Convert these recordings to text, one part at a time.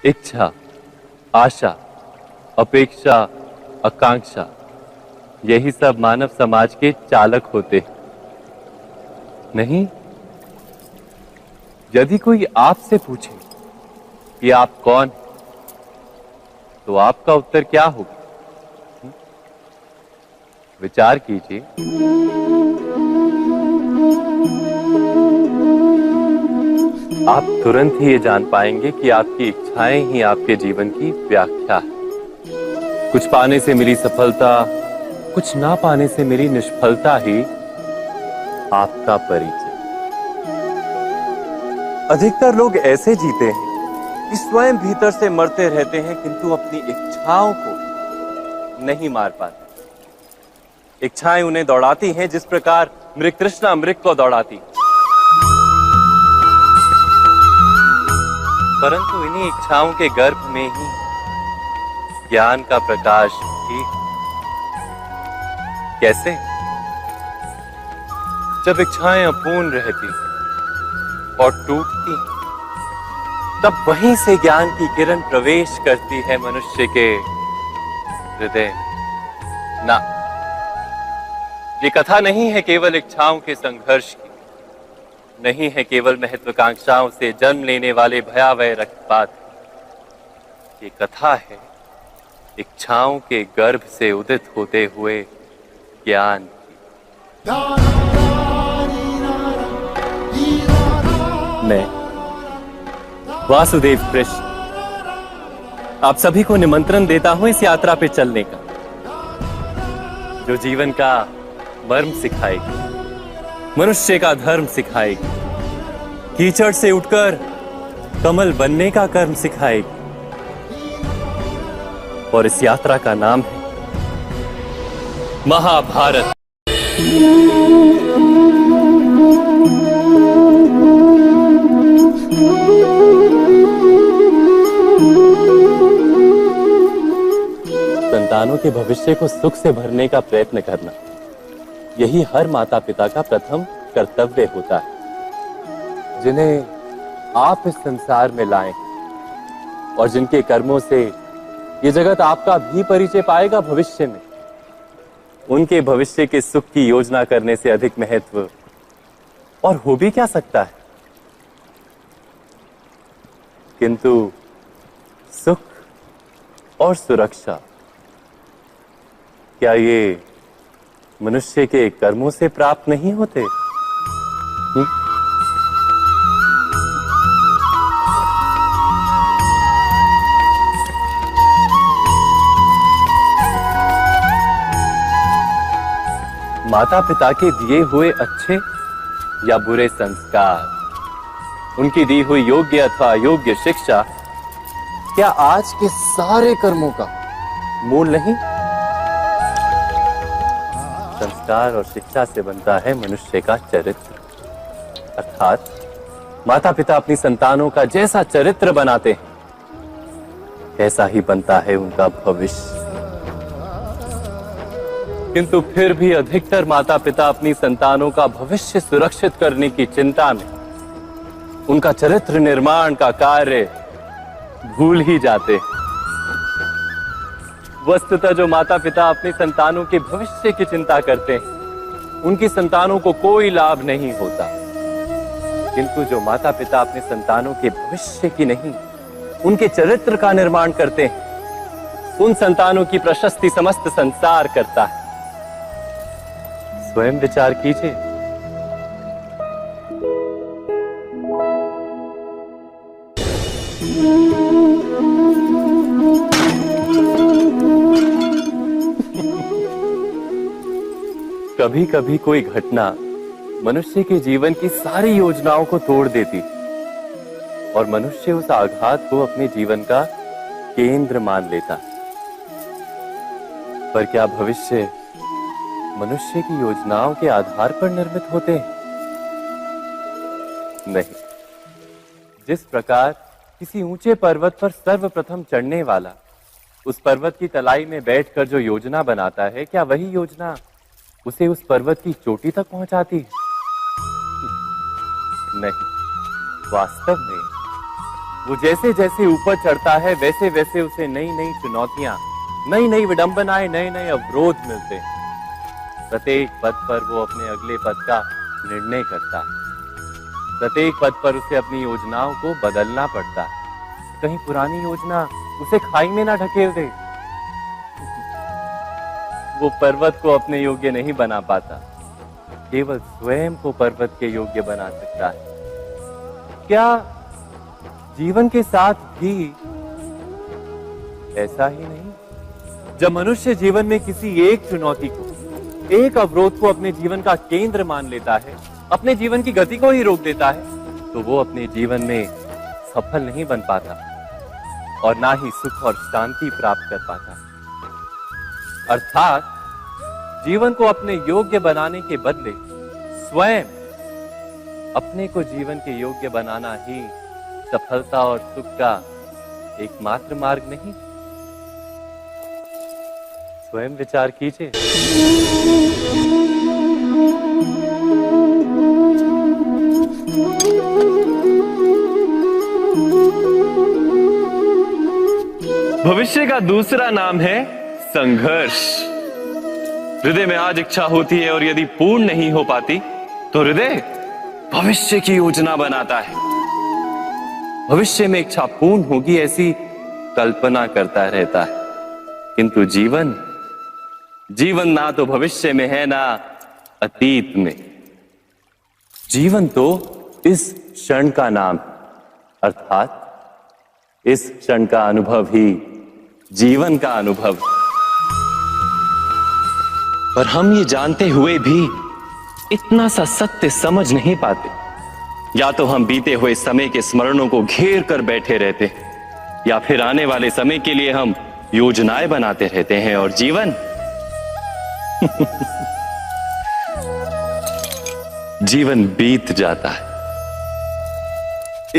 इच्छा, आशा, अपेक्षा, आकांक्षा, यही सब मानव समाज के चालक होते हैं। नहीं, यदि कोई आपसे पूछे कि आप कौन हैं, तो आपका उत्तर क्या होगा? विचार कीजिए। आप तुरंत ही ये जान पाएंगे कि आपकी इच्छाएं ही आपके जीवन की व्याख्या है। कुछ पाने से मिली सफलता, कुछ ना पाने से मिली निष्फलता ही आपका परिचय। अधिकतर लोग ऐसे जीते हैं कि स्वयं भीतर से मरते रहते हैं, किंतु अपनी इच्छाओं को नहीं मार पाते। इच्छाएं उन्हें दौड़ाती हैं जिस प्रकार मृगतृष्णा मृग को दौड़ाती। परंतु इन्हीं इच्छाओं के गर्भ में ही ज्ञान का प्रकाश भी। कैसे? जब इच्छाएं अपूर्ण रहती और टूटती, तब वहीं से ज्ञान की किरण प्रवेश करती है मनुष्य के हृदय। ना, ये कथा नहीं है केवल इच्छाओं के संघर्ष की, नहीं है केवल महत्वाकांक्षाओं से जन्म लेने वाले भयावह रक्तपात। ये कथा है इच्छाओं के गर्भ से उदित होते हुए ज्ञान की। मैं वासुदेव कृष्ण आप सभी को निमंत्रण देता हूं इस यात्रा पे चलने का, जो जीवन का मर्म सिखाएगी, मनुष्य का धर्म सिखाएगी, कीचड़ से उठकर कमल बनने का कर्म सिखाएगी। और इस यात्रा का नाम है महाभारत। संतानों के भविष्य को सुख से भरने का प्रयत्न करना, यही हर माता पिता का प्रथम कर्तव्य होता है, जिन्हें आप इस संसार में लाए और जिनके कर्मों से ये जगत आपका भी परिचय पाएगा भविष्य में। उनके भविष्य के सुख की योजना करने से अधिक महत्व और हो भी क्या सकता है। किंतु सुख और सुरक्षा, क्या ये मनुष्य के कर्मों से प्राप्त नहीं होते? माता पिता के दिए हुए अच्छे या बुरे संस्कार, उनकी दी हुई योग्य अथवा अयोग्य शिक्षा, क्या आज के सारे कर्मों का मूल नहीं? संस्कार और शिक्षा से बनता है मनुष्य का चरित्र। अर्थात माता पिता अपनी संतानों का जैसा चरित्र बनाते हैं, ऐसा ही बनता है उनका भविष्य। किंतु फिर भी अधिकतर माता पिता अपनी संतानों का भविष्य सुरक्षित करने की चिंता में उनका चरित्र निर्माण का कार्य भूल ही जाते हैं। वस्तुतः जो माता पिता अपनी संतानों के भविष्य की चिंता करते हैं, उनकी संतानों को कोई लाभ नहीं होता। किंतु जो माता पिता अपने संतानों के भविष्य की नहीं, उनके चरित्र का निर्माण करते हैं, उन संतानों की प्रशस्ति समस्त संसार करता है। स्वयं विचार कीजिए। कभी कभी कोई घटना मनुष्य के जीवन की सारी योजनाओं को तोड़ देती और मनुष्य उस आघात को अपने जीवन का केंद्र मान लेता। पर क्या भविष्य मनुष्य की योजनाओं के आधार पर निर्मित होते हैं? नहीं। जिस प्रकार किसी ऊंचे पर्वत पर सर्वप्रथम चढ़ने वाला उस पर्वत की तलाई में बैठकर जो योजना बनाता है, क्या वही योजना उसे उस पर्वत की चोटी तक पहुंचाती है? नहीं। वास्तव में वो जैसे जैसे ऊपर चढ़ता है वैसे वैसे उसे नई नई चुनौतियां, नई नई विडंबनाएं, नए नए अवरोध मिलते हैं। प्रत्येक पद पर वो अपने अगले पद का निर्णय करता है। प्रत्येक पद पर उसे अपनी योजनाओं को बदलना पड़ता है। कहीं पुरानी योजना उसे खाई में ना ढकेल दे। वो पर्वत को अपने योग्य नहीं बना पाता, केवल स्वयं को पर्वत के योग्य बना सकता है। क्या जीवन के साथ भी ऐसा ही नहीं? जब मनुष्य जीवन में किसी एक चुनौती को, एक अवरोध को अपने जीवन का केंद्र मान लेता है, अपने जीवन की गति को ही रोक देता है, तो वो अपने जीवन में सफल नहीं बन पाता और ना ही सुख और शांति प्राप्त कर पाता। अर्थात जीवन को अपने योग्य बनाने के बदले स्वयं अपने को जीवन के योग्य बनाना ही सफलता और सुख का एकमात्र मार्ग नहीं। स्वयं विचार कीजिए। भविष्य का दूसरा नाम है संघर्ष। हृदय में आज इच्छा होती है और यदि पूर्ण नहीं हो पाती तो हृदय भविष्य की योजना बनाता है। भविष्य में इच्छा पूर्ण होगी ऐसी कल्पना करता रहता है, किंतु जीवन ना तो भविष्य में है ना अतीत में। जीवन तो इस क्षण का नाम, अर्थात इस क्षण का अनुभव ही जीवन का अनुभव। पर हम ये जानते हुए भी इतना सा सत्य समझ नहीं पाते। या तो हम बीते हुए समय के स्मरणों को घेर कर बैठे रहते हैं, या फिर आने वाले समय के लिए हम योजनाएं बनाते रहते हैं और जीवन जीवन बीत जाता है।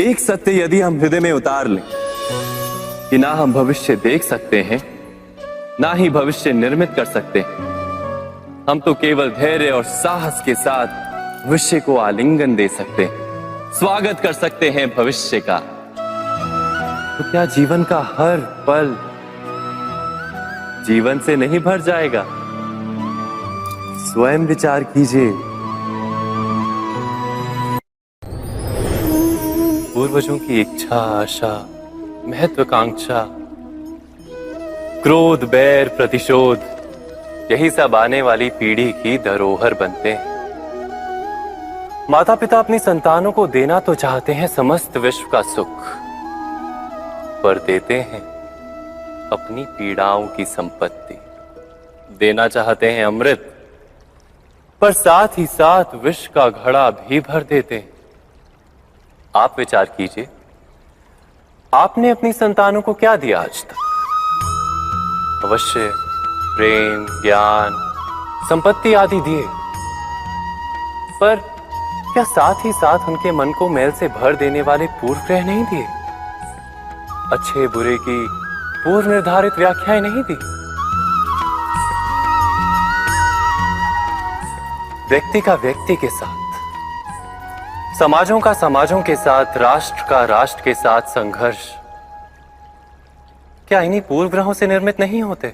एक सत्य यदि हम हृदय में उतार लें कि ना हम भविष्य देख सकते हैं, ना ही भविष्य निर्मित कर सकते हैं, हम तो केवल धैर्य और साहस के साथ भविष्य को आलिंगन दे सकते हैं, स्वागत कर सकते हैं भविष्य का। तो क्या जीवन का हर पल जीवन से नहीं भर जाएगा? स्वयं विचार कीजिए। पूर्वजों की इच्छा, आशा, महत्वाकांक्षा, क्रोध, बैर, प्रतिशोध, यही सब आने वाली पीढ़ी की धरोहर बनते हैं। माता पिता अपनी संतानों को देना तो चाहते हैं समस्त विश्व का सुख, पर देते हैं अपनी पीड़ाओं की संपत्ति। देना चाहते हैं अमृत, पर साथ ही साथ विष का घड़ा भी भर देते हैं। आप विचार कीजिए, आपने अपनी संतानों को क्या दिया आज तक? अवश्य प्रेम, ज्ञान, संपत्ति आदि दिए, पर क्या साथ ही साथ उनके मन को मैल से भर देने वाले पूर्व ग्रह नहीं दिए? अच्छे बुरे की पूर्व निर्धारित व्याख्याएं नहीं दी? व्यक्ति का व्यक्ति के साथ, समाजों का समाजों के साथ, राष्ट्र का राष्ट्र के साथ संघर्ष क्या इन्हीं पूर्व ग्रहों से निर्मित नहीं होते?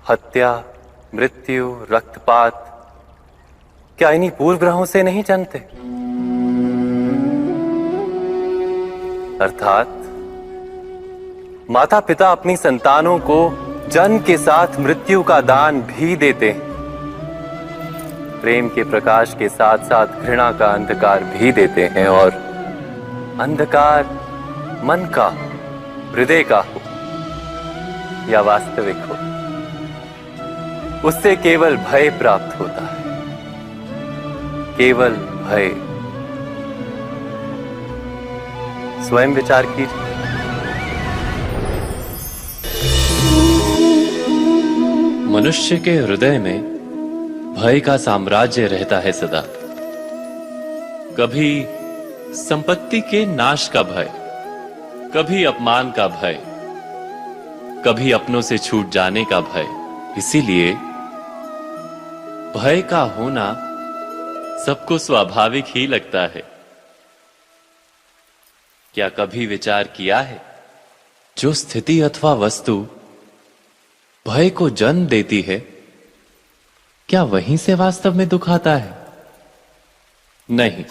हत्या, मृत्यु, रक्तपात क्या इन्हीं पूर्व ग्रहों से नहीं जन्मते? अर्थात माता पिता अपनी संतानों को जन्म के साथ मृत्यु का दान भी देते हैं। प्रेम के प्रकाश के साथ साथ घृणा का अंधकार भी देते हैं, और अंधकार मन का, हृदय का हो या वास्तविक हो, उससे केवल भय प्राप्त होता है। केवल भय। स्वयं विचार कीजिए। मनुष्य के हृदय में भय का साम्राज्य रहता है सदा। कभी संपत्ति के नाश का भय, कभी अपमान का भय, कभी अपनों से छूट जाने का भय। इसीलिए भय का होना सबको स्वाभाविक ही लगता है। क्या कभी विचार किया है, जो स्थिति अथवा वस्तु भय को जन्म देती है, क्या वहीं से वास्तव में दुख आता है? नहीं,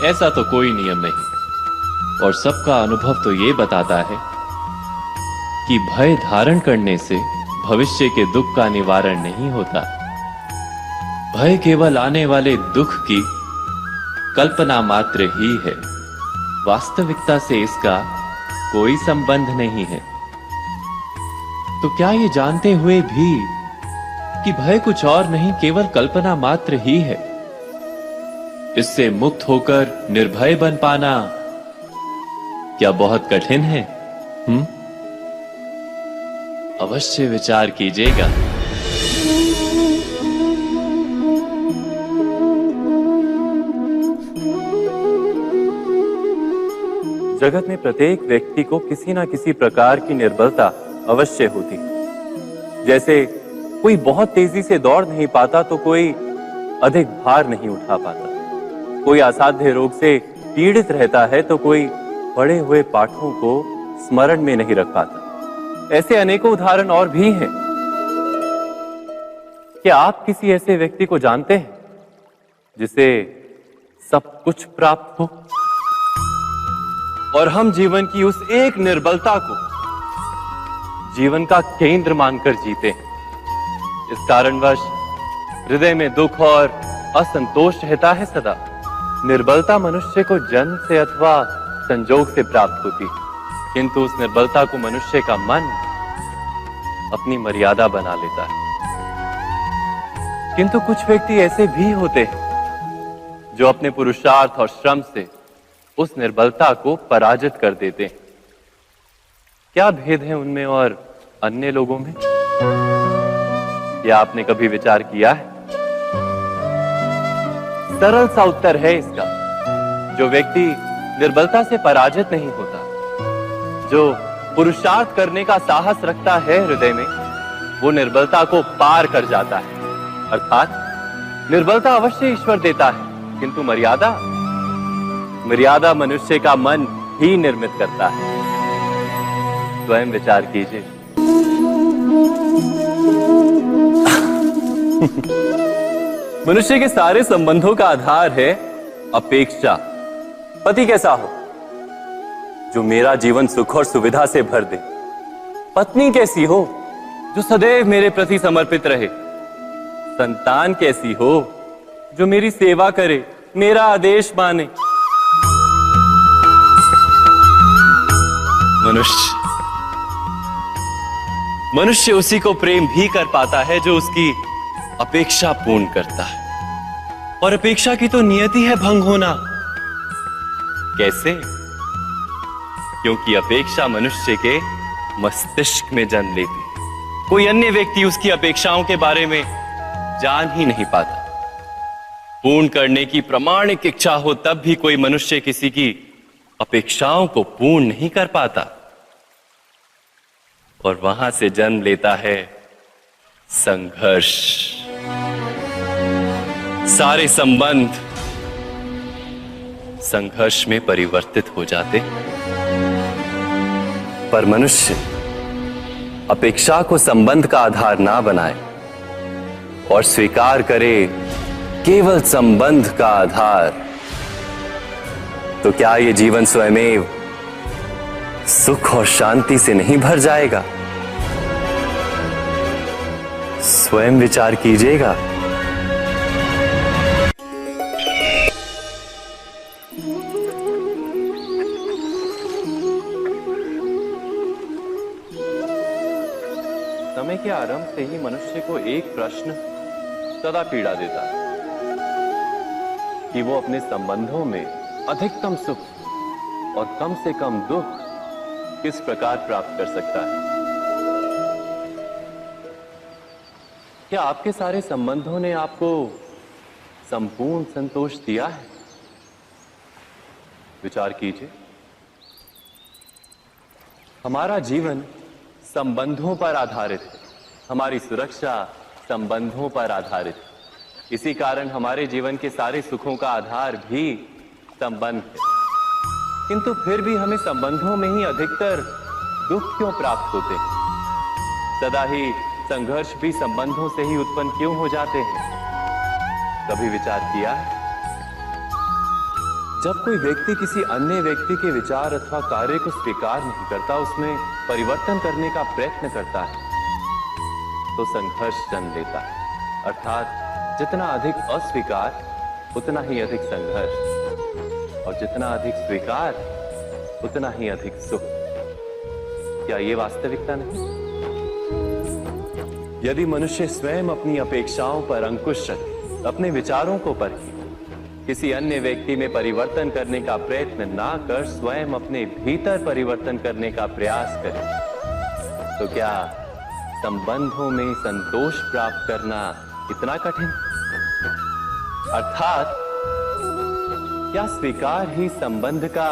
ऐसा तो कोई नियम नहीं। और सबका अनुभव तो यह बताता है कि भय धारण करने से भविष्य के दुख का निवारण नहीं होता। भय केवल आने वाले दुख की कल्पना मात्र ही है। वास्तविकता से इसका कोई संबंध नहीं है। तो क्या ये जानते हुए भी कि भय कुछ और नहीं, केवल कल्पना मात्र ही है, इससे मुक्त होकर निर्भय बन पाना क्या बहुत कठिन है? अवश्य विचार कीजिएगा। जगत में प्रत्येक व्यक्ति को किसी ना किसी प्रकार की निर्बलता अवश्य होती। जैसे कोई बहुत तेजी से दौड़ नहीं पाता तो कोई अधिक भार नहीं उठा पाता, कोई असाध्य रोग से पीड़ित रहता है तो कोई पढ़े हुए पाठों को स्मरण में नहीं रख पाता। ऐसे अनेकों उदाहरण और भी हैं। क्या आप किसी ऐसे व्यक्ति को जानते हैं जिसे सब कुछ प्राप्त हो और हम जीवन की उस एक निर्बलता को जीवन का केंद्र मानकर जीते हैं? इस कारणवश हृदय में दुख और असंतोष रहता है सदा। निर्बलता मनुष्य को जन्म से अथवा संजोग से प्राप्त होती, किंतु उस निर्बलता को मनुष्य का मन अपनी मर्यादा बना लेता है। किंतु कुछ व्यक्ति ऐसे भी होते हैं जो अपने पुरुषार्थ और श्रम से उस निर्बलता को पराजित कर देते हैं। क्या भेद है उनमें और अन्य लोगों में? क्या आपने कभी विचार किया है? सरल सा उत्तर है इसका। जो व्यक्ति निर्बलता से पराजित नहीं होता, जो पुरुषार्थ करने का साहस रखता है हृदय में, वो निर्बलता को पार कर जाता है। अर्थात निर्बलता अवश्य ईश्वर देता है, किंतु मर्यादा मनुष्य का मन ही निर्मित करता है। स्वयं विचार कीजिए। मनुष्य के सारे संबंधों का आधार है अपेक्षा। पति कैसा हो जो मेरा जीवन सुख और सुविधा से भर दे? पत्नी कैसी हो जो सदैव मेरे प्रति समर्पित रहे? संतान कैसी हो जो मेरी सेवा करे, मेरा आदेश माने? मनुष्य उसी को प्रेम भी कर पाता है जो उसकी अपेक्षा पूर्ण करता है। और अपेक्षा की तो नियति है भंग होना। कैसे? क्योंकि अपेक्षा मनुष्य के मस्तिष्क में जन्म लेती है। कोई अन्य व्यक्ति उसकी अपेक्षाओं के बारे में जान ही नहीं पाता। पूर्ण करने की प्रामाणिक इच्छा हो तब भी कोई मनुष्य किसी की अपेक्षाओं को पूर्ण नहीं कर पाता। और वहां से जन्म लेता है संघर्ष। सारे संबंध संघर्ष में परिवर्तित हो जाते। पर मनुष्य अपेक्षा को संबंध का आधार ना बनाए और स्वीकार करे केवल संबंध का आधार, तो क्या ये जीवन स्वयमेव सुख और शांति से नहीं भर जाएगा? स्वयं विचार कीजिएगा। समय के आरंभ से ही मनुष्य को एक प्रश्न सदा पीड़ा देता है कि वो अपने संबंधों में अधिकतम सुख और कम से कम दुख किस प्रकार प्राप्त कर सकता है। क्या आपके सारे संबंधों ने आपको संपूर्ण संतोष दिया है? विचार कीजिए। हमारा जीवन संबंधों पर आधारित है। हमारी सुरक्षा संबंधों पर आधारित है। इसी कारण हमारे जीवन के सारे सुखों का आधार भी संबंध है। किंतु फिर भी हमें संबंधों में ही अधिकतर दुख क्यों प्राप्त होते हैं? सदा ही संघर्ष भी संबंधों से ही उत्पन्न क्यों हो जाते हैं? कभी विचार किया है? जब कोई व्यक्ति किसी अन्य व्यक्ति के विचार अथवा कार्य को स्वीकार नहीं करता, उसमें परिवर्तन करने का प्रयत्न करता है, तो संघर्ष जन्म लेता है। अर्थात जितना अधिक अस्वीकार उतना ही अधिक संघर्ष, और जितना अधिक स्वीकार उतना ही अधिक सुख। क्या ये वास्तविकता नहीं? यदि मनुष्य स्वयं अपनी अपेक्षाओं पर अंकुश रखे, अपने विचारों को परखे, किसी अन्य व्यक्ति में परिवर्तन करने का प्रयत्न ना कर स्वयं अपने भीतर परिवर्तन करने का प्रयास करे, तो क्या संबंधों में संतोष प्राप्त करना इतना कठिन? अर्थात क्या स्वीकार ही संबंध का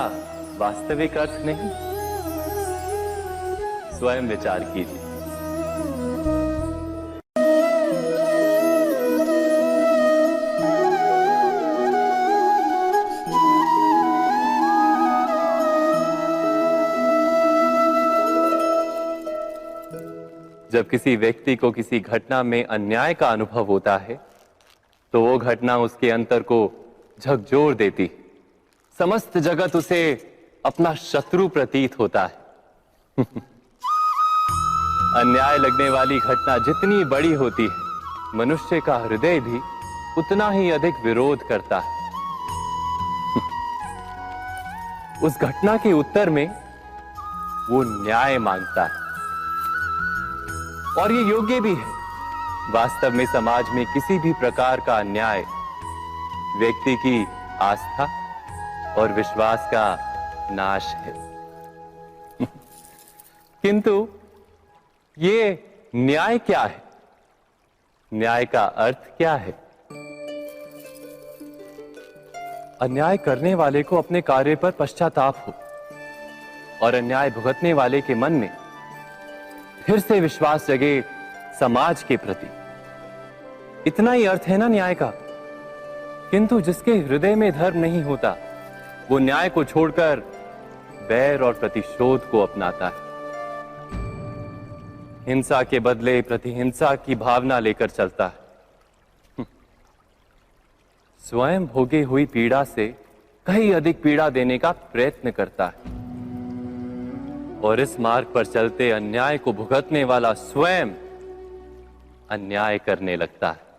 वास्तविक अर्थ नहीं? स्वयं विचार कीजिए। जब किसी व्यक्ति को किसी घटना में अन्याय का अनुभव होता है, तो वो घटना उसके अंतर को झकझोर देती। समस्त जगत उसे अपना शत्रु प्रतीत होता है। अन्याय लगने वाली घटना जितनी बड़ी होती है, मनुष्य का हृदय भी उतना ही अधिक विरोध करता है। उस घटना के उत्तर में वो न्याय मांगता है, और ये योग्य भी है। वास्तव में समाज में किसी भी प्रकार का अन्याय व्यक्ति की आस्था और विश्वास का नाश है। किंतु ये न्याय क्या है? न्याय का अर्थ क्या है? अन्याय करने वाले को अपने कार्य पर पश्चाताप हो, और अन्याय भुगतने वाले के मन में फिर से विश्वास जगे समाज के प्रति। इतना ही अर्थ है ना न्याय का। किंतु जिसके हृदय में धर्म नहीं होता, वो न्याय को छोड़कर बैर और प्रतिशोध को अपनाता है। हिंसा के बदले प्रतिहिंसा की भावना लेकर चलता है। स्वयं भोगी हुई पीड़ा से कहीं अधिक पीड़ा देने का प्रयत्न करता है, और इस मार्ग पर चलते अन्याय को भुगतने वाला स्वयं अन्याय करने लगता है।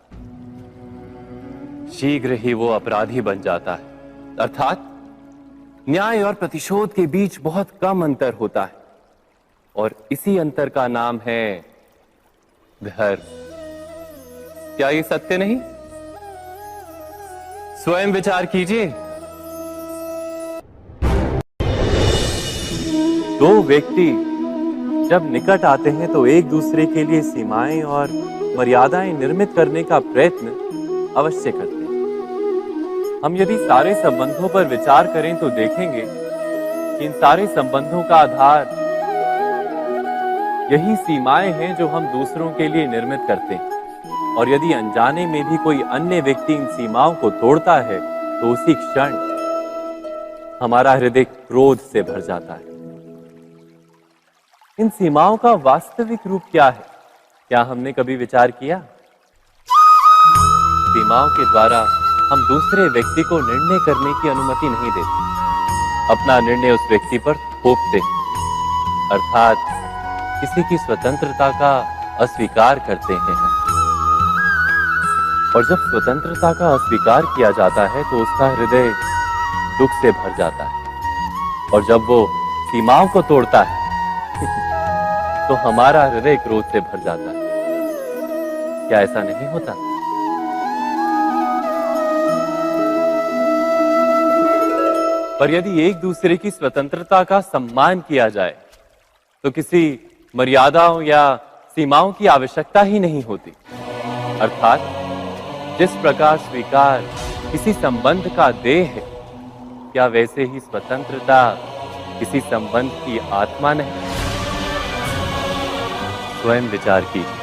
शीघ्र ही वो अपराधी बन जाता है। अर्थात न्याय और प्रतिशोध के बीच बहुत कम अंतर होता है, और इसी अंतर का नाम है धर्म। क्या ये सत्य नहीं? स्वयं विचार कीजिए। दो व्यक्ति जब निकट आते हैं तो एक दूसरे के लिए सीमाएं और मर्यादाएं निर्मित करने का प्रयत्न अवश्य करते हैं। हम यदि सारे संबंधों पर विचार करें तो देखेंगे कि इन सारे संबंधों का आधार यही सीमाएं हैं जो हम दूसरों के लिए निर्मित करते हैं। और यदि अनजाने में भी कोई अन्य व्यक्ति इन सीमाओं को तोड़ता है, तो उसी क्षण हमारा हृदय क्रोध से भर जाता है। इन सीमाओं का वास्तविक रूप क्या है? क्या हमने कभी विचार किया? सीमाओं के द्वारा हम दूसरे व्यक्ति को निर्णय करने की अनुमति नहीं देते। अपना निर्णय उस व्यक्ति पर थोपते हैं, अर्थात किसी की स्वतंत्रता का अस्वीकार करते हैं हम। और जब स्वतंत्रता का अस्वीकार किया जाता है तो उसका हृदय दुख से भर जाता है, और जब वो सीमाओं को तोड़ता है तो हमारा हृदय क्रोध से भर जाता है। क्या ऐसा नहीं होता? पर यदि एक दूसरे की स्वतंत्रता का सम्मान किया जाए तो किसी मर्यादाओं या सीमाओं की आवश्यकता ही नहीं होती। अर्थात जिस प्रकार स्वीकार किसी संबंध का देह है, क्या वैसे ही स्वतंत्रता किसी संबंध की आत्मा नहीं? स्वयं विचार कीजिए।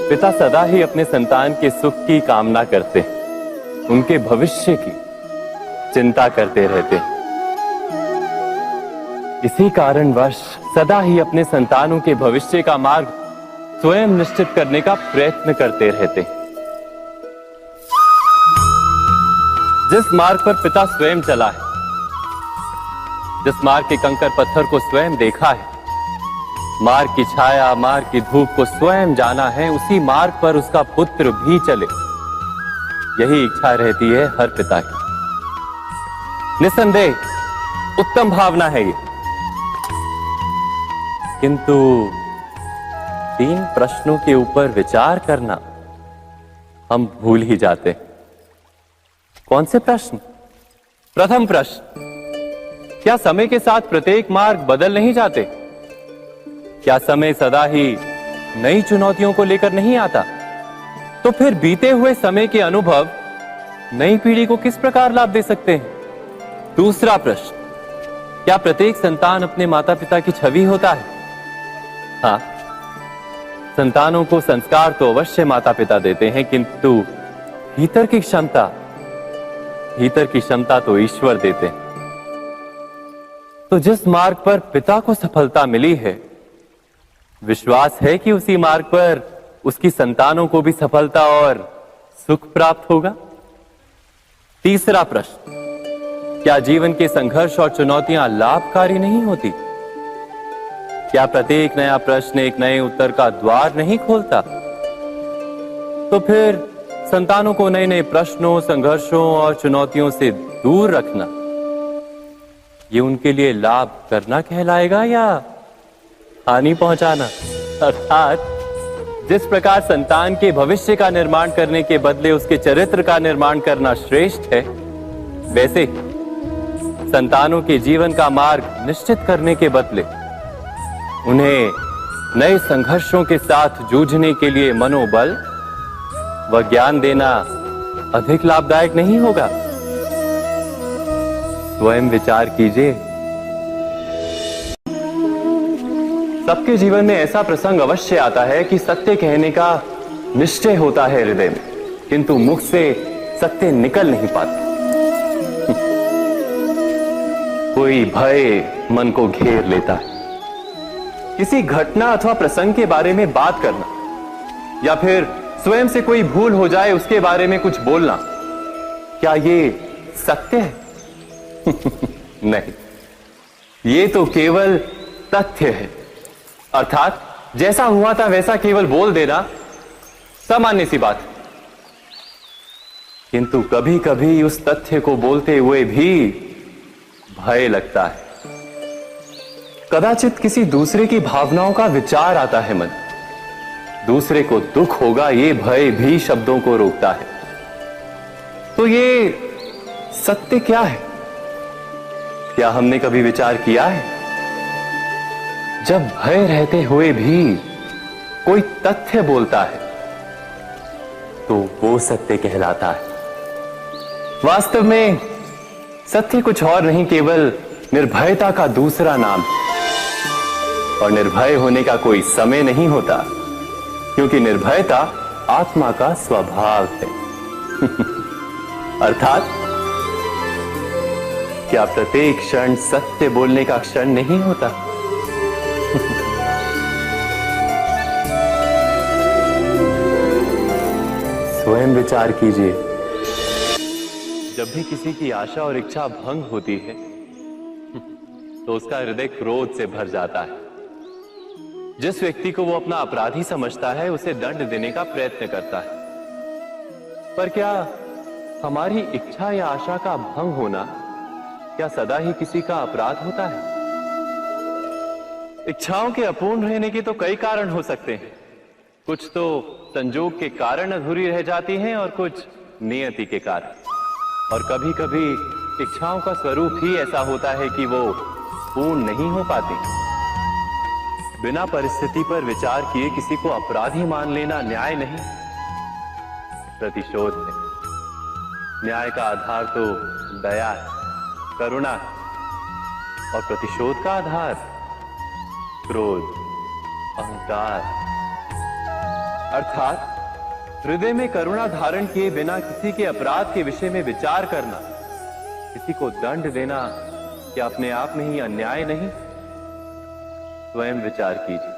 पिता सदा ही अपने संतान के सुख की कामना करते हैं, उनके भविष्य की चिंता करते रहते हैं। इसी कारणवश सदा ही अपने संतानों के भविष्य का मार्ग स्वयं निश्चित करने का प्रयत्न करते रहते हैं। जिस मार्ग पर पिता स्वयं चला है, जिस मार्ग के कंकर पत्थर को स्वयं देखा है, मार्ग की छाया, मार्ग की धूप को स्वयं जाना है, उसी मार्ग पर उसका पुत्र भी चले, यही इच्छा रहती है हर पिता की। निस्संदेह उत्तम भावना है ये, किंतु 3 प्रश्नों के ऊपर विचार करना हम भूल ही जाते हैं। कौन से प्रश्न? प्रथम प्रश्न, क्या समय के साथ प्रत्येक मार्ग बदल नहीं जाते? क्या समय सदा ही नई चुनौतियों को लेकर नहीं आता? तो फिर बीते हुए समय के अनुभव नई पीढ़ी को किस प्रकार लाभ दे सकते हैं? दूसरा प्रश्न, क्या प्रत्येक संतान अपने माता पिता की छवि होता है? हाँ, संतानों को संस्कार तो अवश्य माता पिता देते हैं, किंतु भीतर की क्षमता तो ईश्वर देते हैं। तो जिस मार्ग पर पिता को सफलता मिली है, विश्वास है कि उसी मार्ग पर उसकी संतानों को भी सफलता और सुख प्राप्त होगा। तीसरा प्रश्न, क्या जीवन के संघर्ष और चुनौतियां लाभकारी नहीं होती? क्या प्रत्येक नया प्रश्न एक नए उत्तर का द्वार नहीं खोलता? तो फिर संतानों को नए नए प्रश्नों, संघर्षों और चुनौतियों से दूर रखना, ये उनके लिए लाभ करना कहलाएगा या हानि पहुंचाना? अर्थात जिस प्रकार संतान के भविष्य का निर्माण करने के बदले उसके चरित्र का निर्माण करना श्रेष्ठ है, वैसे ही संतानों के जीवन का मार्ग निश्चित करने के बदले उन्हें नए संघर्षों के साथ जूझने के लिए मनोबल व ज्ञान देना अधिक लाभदायक नहीं होगा? स्वयं विचार कीजिए। सबके जीवन में ऐसा प्रसंग अवश्य आता है कि सत्य कहने का निश्चय होता है हृदय में, किंतु मुख से सत्य निकल नहीं पाता। कोई भय मन को घेर लेता है। किसी घटना अथवा प्रसंग के बारे में बात करना या फिर स्वयं से कोई भूल हो जाए उसके बारे में कुछ बोलना, क्या ये सत्य है? नहीं, ये तो केवल तथ्य है। अर्थात जैसा हुआ था वैसा केवल बोल देना सामान्य सी बात है। किंतु कभी कभी उस तथ्य को बोलते हुए भी भय लगता है। कदाचित किसी दूसरे की भावनाओं का विचार आता है मन, दूसरे को दुख होगा, ये भय भी शब्दों को रोकता है। तो ये सत्य क्या है? क्या हमने कभी विचार किया है? जब भय रहते हुए भी कोई तथ्य बोलता है तो वो सत्य कहलाता है। वास्तव में सत्य कुछ और नहीं, केवल निर्भयता का दूसरा नाम है। और निर्भय होने का कोई समय नहीं होता, क्योंकि निर्भयता आत्मा का स्वभाव है। अर्थात क्या प्रत्येक क्षण सत्य बोलने का क्षण नहीं होता? स्वयं विचार कीजिए। जब भी किसी की आशा और इच्छा भंग होती है तो उसका हृदय क्रोध से भर जाता है। जिस व्यक्ति को वो अपना अपराधी समझता है उसे दंड देने का प्रयत्न करता है। पर क्या हमारी इच्छा या आशा का भंग होना क्या सदा ही किसी का अपराध होता है? इच्छाओं के अपूर्ण रहने के तो कई कारण हो सकते हैं। कुछ तो संजोग के कारण अधूरी रह जाती हैं और कुछ नियति के कारण। और कभी कभी इच्छाओं का स्वरूप ही ऐसा होता है कि वो पूर्ण नहीं हो पाती। बिना परिस्थिति पर विचार किए किसी को अपराधी मान लेना न्याय नहीं, प्रतिशोध है। न्याय का आधार तो दया है, करुणा है, और प्रतिशोध का आधार क्रोध, अहंकार। अर्थात हृदय में करुणा धारण किए बिना किसी के अपराध के विषय में विचार करना, किसी को दंड देना क्या अपने आप में ही अन्याय नहीं? स्वयं विचार कीजिए।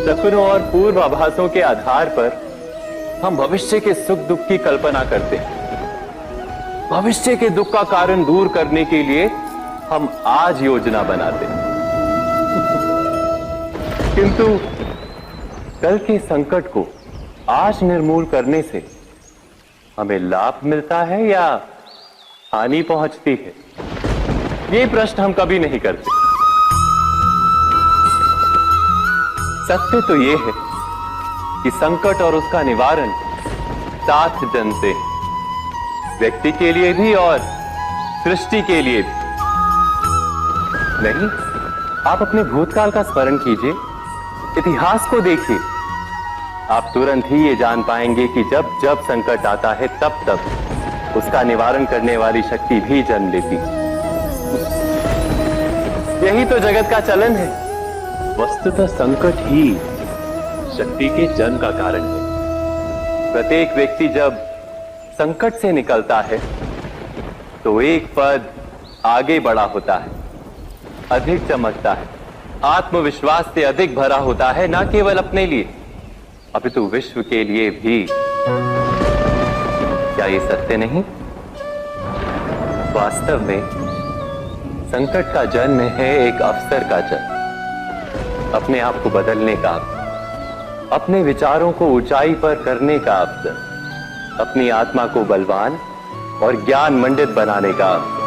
सपनों और पूर्वाभासों के आधार पर हम भविष्य के सुख दुख की कल्पना करते हैं। भविष्य के दुख का कारण दूर करने के लिए हम आज योजना बनाते हैं, किंतु कल के संकट को आज निर्मूल करने से हमें लाभ मिलता है या हानि पहुंचती है? ये प्रश्न हम कभी नहीं करते। सत्य तो यह है कि संकट और उसका निवारण साथ जन से है, व्यक्ति के लिए भी और सृष्टि के लिए भी। नहीं, आप अपने भूतकाल का स्मरण कीजिए, इतिहास को देखिए। आप तुरंत ही ये जान पाएंगे कि जब जब संकट आता है तब तब उसका निवारण करने वाली शक्ति भी जन्म लेती है। यही तो जगत का चलन है। वस्तुतः संकट ही शक्ति के जन्म का कारण है। प्रत्येक व्यक्ति जब संकट से निकलता है तो एक पद आगे बढ़ा होता है, अधिक चमकता है, आत्मविश्वास से अधिक भरा होता है, न केवल अपने लिए अपितु विश्व के लिए भी। क्या ये सत्य नहीं? वास्तव में संकट का जन्म है एक अवसर का जन्म, अपने आप को बदलने का, अपने विचारों को ऊंचाई पर करने का अवसर, अपनी आत्मा को बलवान और ज्ञान मंडित बनाने का अवसर।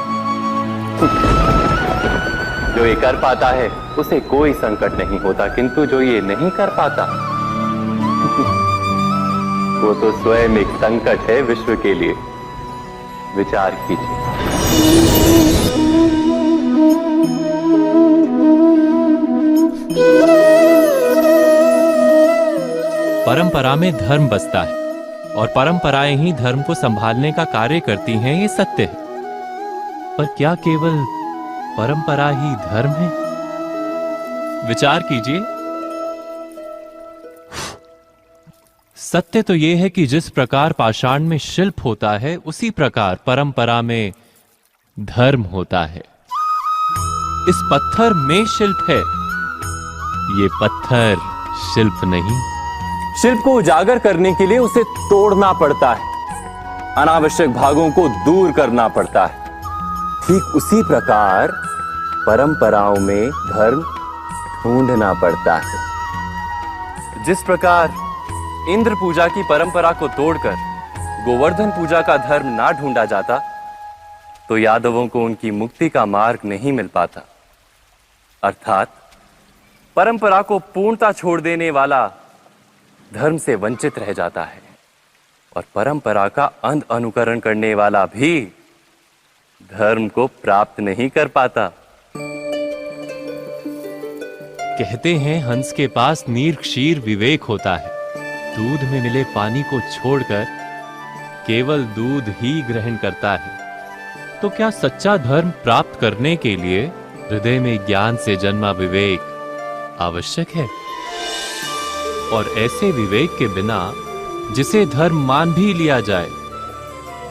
जो ये कर पाता है उसे कोई संकट नहीं होता, किंतु जो ये नहीं कर पाता वो तो स्वयं एक संकट है विश्व के लिए। विचार कीजिए। परंपरा में धर्म बसता है और परंपराएं ही धर्म को संभालने का कार्य करती हैं, ये सत्य है। पर क्या केवल परंपरा ही धर्म है? विचार कीजिए। सत्य तो यह है कि जिस प्रकार पाषाण में शिल्प होता है उसी प्रकार परंपरा में धर्म होता है। इस पत्थर में शिल्प है, ये पत्थर शिल्प नहीं। शिल्प को उजागर करने के लिए उसे तोड़ना पड़ता है, अनावश्यक भागों को दूर करना पड़ता है। ठीक उसी प्रकार परंपराओं में धर्म ढूंढना पड़ता है। जिस प्रकार इंद्र पूजा की परंपरा को तोड़कर गोवर्धन पूजा का धर्म ना ढूंढा जाता तो यादवों को उनकी मुक्ति का मार्ग नहीं मिल पाता। अर्थात परंपरा को पूर्णता छोड़ देने वाला धर्म से वंचित रह जाता है और परंपरा का अंध अनुकरण करने वाला भी धर्म को प्राप्त नहीं कर पाता। कहते हैं हंस के पास नीर क्षीर विवेक होता है, दूध में मिले पानी को छोड़कर केवल दूध ही ग्रहण करता है। तो क्या सच्चा धर्म प्राप्त करने के लिए हृदय में ज्ञान से जन्मा विवेक आवश्यक है? और ऐसे विवेक के बिना जिसे धर्म मान भी लिया जाए,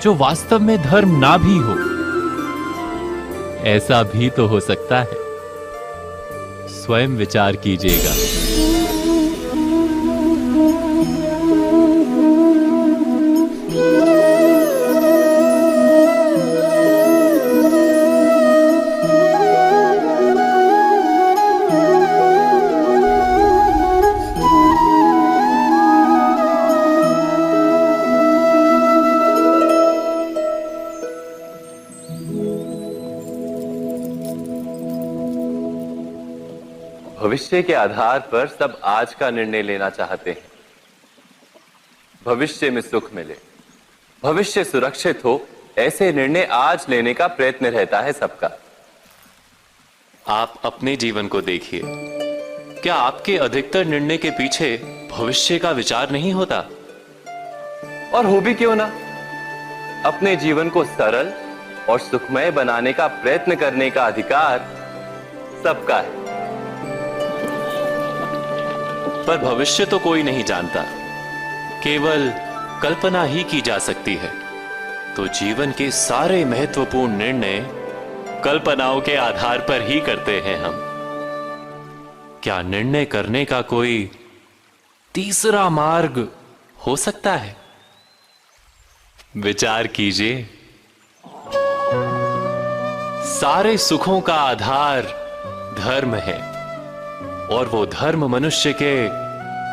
जो वास्तव में धर्म ना भी हो, ऐसा भी तो हो सकता है। स्वयं विचार कीजिएगा। भविष्य के आधार पर सब आज का निर्णय लेना चाहते हैं। भविष्य में सुख मिले, भविष्य सुरक्षित हो, ऐसे निर्णय आज लेने का प्रयत्न रहता है सबका। आप अपने जीवन को देखिए, क्या आपके अधिकतर निर्णय के पीछे भविष्य का विचार नहीं होता? और हो भी क्यों ना, अपने जीवन को सरल और सुखमय बनाने का प्रयत्न करने का अधिकार सबका है। पर भविष्य तो कोई नहीं जानता, केवल कल्पना ही की जा सकती है। तो जीवन के सारे महत्वपूर्ण निर्णय कल्पनाओं के आधार पर ही करते हैं हम। क्या निर्णय करने का कोई तीसरा मार्ग हो सकता है? विचार कीजिए। सारे सुखों का आधार धर्म है और वो धर्म मनुष्य के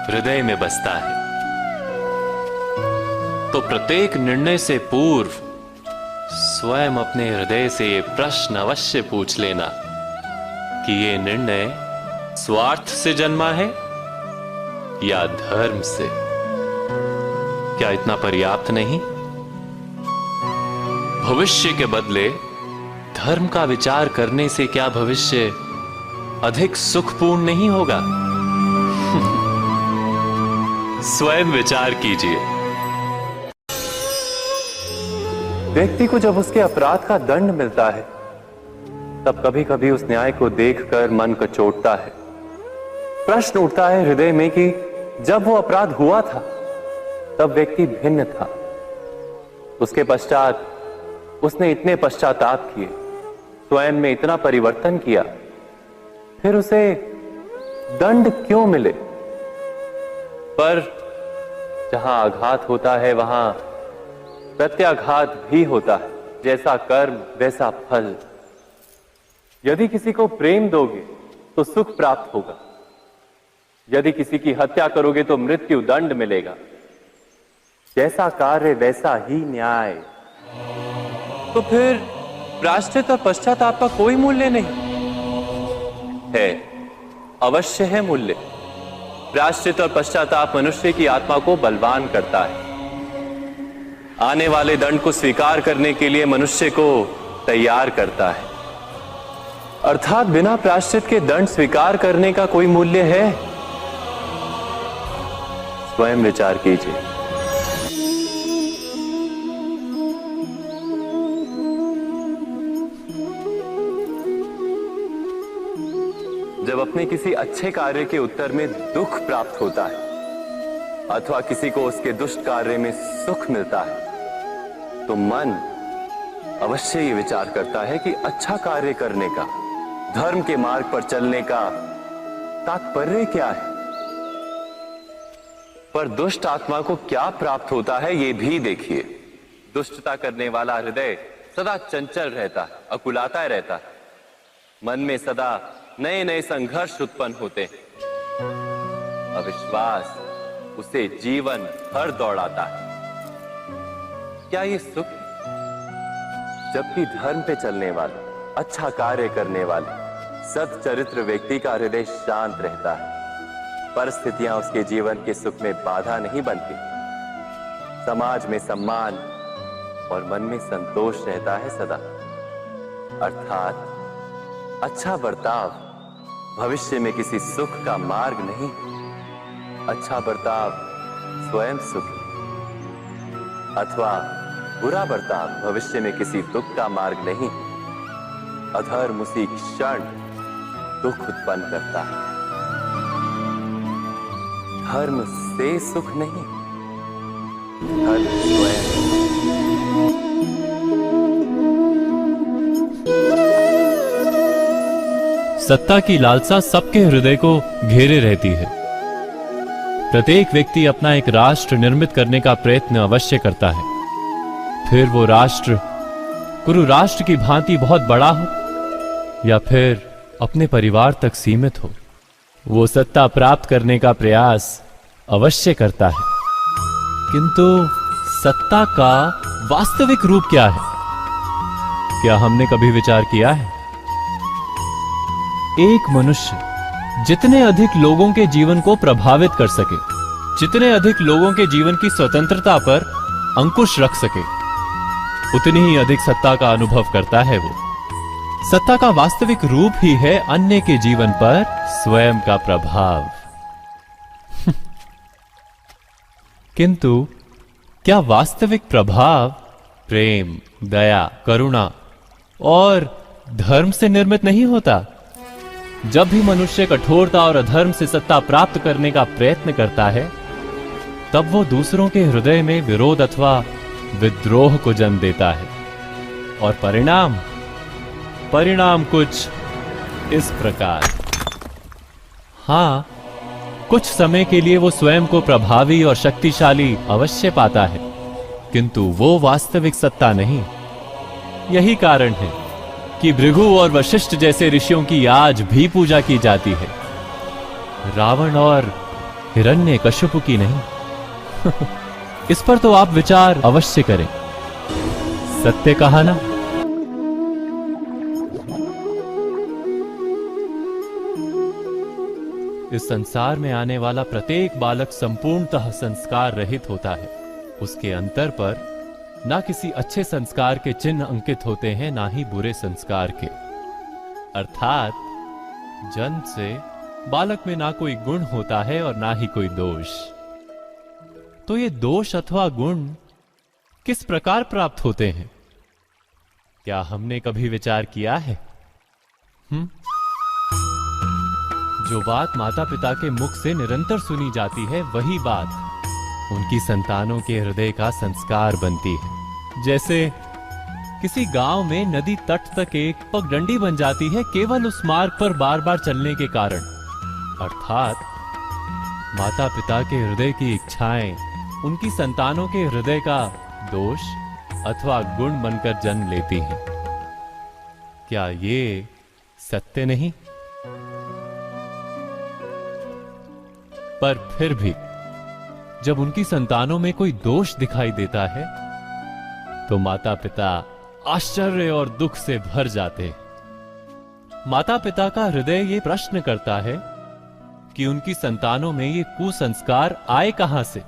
हृदय में बसता है। तो प्रत्येक निर्णय से पूर्व स्वयं अपने हृदय से ये प्रश्न अवश्य पूछ लेना कि ये निर्णय स्वार्थ से जन्मा है या धर्म से। क्या इतना पर्याप्त नहीं? भविष्य के बदले धर्म का विचार करने से क्या भविष्य अधिक सुखपूर्ण नहीं होगा? स्वयं विचार कीजिए। व्यक्ति को जब उसके अपराध का दंड मिलता है तब कभी कभी उस न्याय को देखकर मन कचोटता है। प्रश्न उठता है हृदय में कि जब वो अपराध हुआ था तब व्यक्ति भिन्न था। उसके पश्चात उसने इतने पश्चाताप किए, स्वयं में इतना परिवर्तन किया, फिर उसे दंड क्यों मिले? पर जहां आघात होता है वहां प्रत्याघात भी होता है। जैसा कर्म वैसा फल। यदि किसी को प्रेम दोगे तो सुख प्राप्त होगा, यदि किसी की हत्या करोगे तो मृत्यु दंड मिलेगा। जैसा कार्य वैसा ही न्याय। तो फिर प्रायश्चित और पश्चाताप का कोई मूल्य नहीं है? अवश्य है मूल्य। प्रायश्चित और पश्चाताप मनुष्य की आत्मा को बलवान करता है। आने वाले दंड को स्वीकार करने के लिए मनुष्य को तैयार करता है। अर्थात बिना प्रायश्चित के दंड स्वीकार करने का कोई मूल्य है? स्वयं विचार कीजिए। जब अपने किसी अच्छे कार्य के उत्तर में दुख प्राप्त होता है अथवा किसी को उसके दुष्ट कार्य में सुख मिलता है तो मन अवश्य ये विचार करता है कि अच्छा कार्य करने का, धर्म के मार्ग पर चलने का तात्पर्य क्या है। पर दुष्ट आत्मा को क्या प्राप्त होता है ये भी देखिए। दुष्टता करने वाला हृदय सदा चंचल रहता है, अकुलाता रहता है। मन में सदा नए नए संघर्ष उत्पन्न होते हैं। अविश्वास उसे जीवन भर दौड़ाता है। क्या ये सुख है? जबकि धर्म पे चलने वाले, अच्छा कार्य करने वाले, सच्चरित्र व्यक्ति का हृदय शांत रहता है। परिस्थितियां उसके जीवन के सुख में बाधा नहीं बनती। समाज में सम्मान और मन में संतोष रहता है सदा। अर्थात अच्छा बर्ताव भविष्य में किसी सुख का मार्ग नहीं। अच्छा बर्ताव स्वयं सुख अथवा बुरा बर्ताव भविष्य में किसी दुख का मार्ग नहीं। अधर्म उसी क्षण दुख उत्पन्न करता है। धर्म से सुख नहीं, धर्म स्वयं। सत्ता की लालसा सबके हृदय को घेरे रहती है। प्रत्येक व्यक्ति अपना एक राष्ट्र निर्मित करने का प्रयत्न अवश्य करता है। फिर वो राष्ट्र कुरु राष्ट्र की भांति बहुत बड़ा हो या फिर अपने परिवार तक सीमित हो, वो सत्ता प्राप्त करने का प्रयास अवश्य करता है। किंतु सत्ता का वास्तविक रूप क्या है? क्या हमने कभी विचार किया है? एक मनुष्य जितने अधिक लोगों के जीवन को प्रभावित कर सके, जितने अधिक लोगों के जीवन की स्वतंत्रता पर अंकुश रख सके, उतनी ही अधिक सत्ता का अनुभव करता है। वो सत्ता का वास्तविक रूप ही है अन्य के जीवन पर स्वयं का प्रभाव। किंतु क्या वास्तविक प्रभाव प्रेम, दया, करुणा और धर्म से निर्मित नहीं होता। जब भी मनुष्य कठोरता और अधर्म से सत्ता प्राप्त करने का प्रयत्न करता है, तब वो दूसरों के हृदय में विरोध अथवा विद्रोह को जन्म देता है। और परिणाम कुछ इस प्रकार। हां, कुछ समय के लिए वो स्वयं को प्रभावी और शक्तिशाली अवश्य पाता है, किंतु वो वास्तविक सत्ता नहीं। यही कारण है कि भृगु और वशिष्ठ जैसे ऋषियों की आज भी पूजा की जाती है, रावण और हिरण्यकश्यप की नहीं। इस पर तो आप विचार अवश्य करें। सत्य कहा ना। इस संसार में आने वाला प्रत्येक बालक संपूर्णतः संस्कार रहित होता है। उसके अंतर पर ना किसी अच्छे संस्कार के चिन्ह अंकित होते हैं, ना ही बुरे संस्कार के। अर्थात जन्म से बालक में ना कोई गुण होता है और ना ही कोई दोष। तो ये दोष अथवा गुण किस प्रकार प्राप्त होते हैं? क्या हमने कभी विचार किया है? जो बात माता पिता के मुख से निरंतर सुनी जाती है, वही बात उनकी संतानों के हृदय का संस्कार बनती है। जैसे किसी गांव में नदी तट तक एक पगडंडी बन जाती है केवल उस मार्ग पर बार बार चलने के कारण। अर्थात माता पिता के हृदय की इच्छाएं उनकी संतानों के हृदय का दोष अथवा गुण बनकर जन्म लेती हैं। क्या ये सत्य नहीं? पर फिर भी जब उनकी संतानों में कोई दोष दिखाई देता है, तो माता पिता आश्चर्य और दुख से भर जाते हैं। माता पिता का हृदय ये प्रश्न करता है कि उनकी संतानों में ये कुसंस्कार आए कहां से।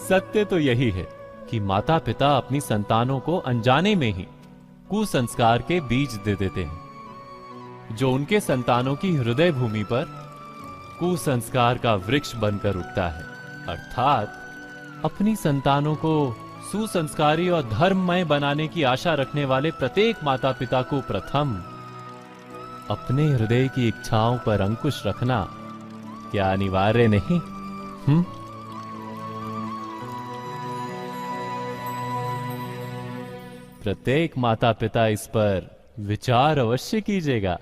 सत्य तो यही है कि माता पिता अपनी संतानों को अनजाने में ही कुसंस्कार के बीज दे देते हैं, जो उनके संतानों की हृदय भूमि पर कुसंस्कार का वृक्ष बनकर उगता है। अर्थात अपनी संतानों को सुसंस्कारी और धर्ममय बनाने की आशा रखने वाले प्रत्येक माता पिता को प्रथम अपने हृदय की इच्छाओं पर अंकुश रखना क्या अनिवार्य नहीं? प्रत्येक माता पिता इस पर विचार अवश्य कीजिएगा।